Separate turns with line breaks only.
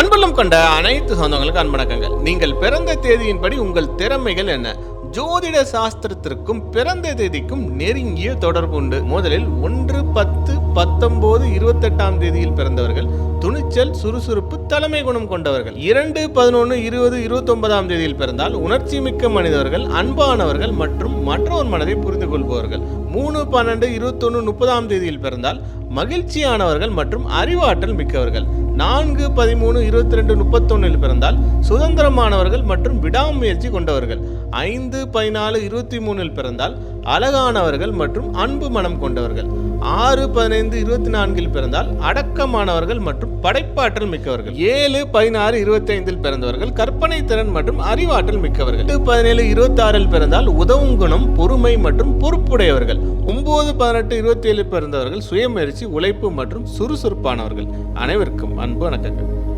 அன்புள்ளம் கொண்ட அனைத்து சொந்தங்களுக்கு அன்பணக்கங்கள். நீங்கள் பிறந்த தேதியின்படி உங்கள் திறமைகள் என்ன? ஜோதிட சாஸ்திரத்திற்கும் பிறந்த தேதிக்கும் நெருங்கிய தொடர்பு உண்டு. முதலில் 1-10-19-28 தேதியில் பிறந்தவர்கள் துணிச்சல், சுறுசுறுப்பு, தலைமை குணம் கொண்டவர்கள். 2-11-20-29 தேதியில் பிறந்தால் உணர்ச்சி மிக்க மனிதர்கள், அன்பானவர்கள் மற்றும் மற்றொரு மனதை புரிந்து கொள்பவர்கள். 3-12-21-30 தேதியில் பிறந்தால் மகிழ்ச்சியானவர்கள் மற்றும் அறிவாற்றல் மிக்கவர்கள். 4-13-22-31 பிறந்தால் சுதந்திரமானவர்கள் மற்றும் விடாமுயற்சி கொண்டவர்கள். 5-14-23 பிறந்தால் அழகானவர்கள் மற்றும் அன்பு மனம் கொண்டவர்கள். 6-15-24 பிறந்தால் அடக்கமானவர்கள் மற்றும் படைப்பாற்றல் மிக்கவர்கள். 7-16-25 பிறந்தவர்கள் கற்பனை திறன் மற்றும் அறிவாற்றல் மிக்கவர்கள். 8-17-26 பிறந்தால் உதவும் குணம், பொறுமை மற்றும் பொறுப்புடையவர்கள். 9-18-27 பிறந்தவர்கள் சுயமுயற்சி, உழைப்பு மற்றும் சுறுசுறுப்பானவர்கள். அனைவருக்கும் அன்பு வணக்கங்கள்.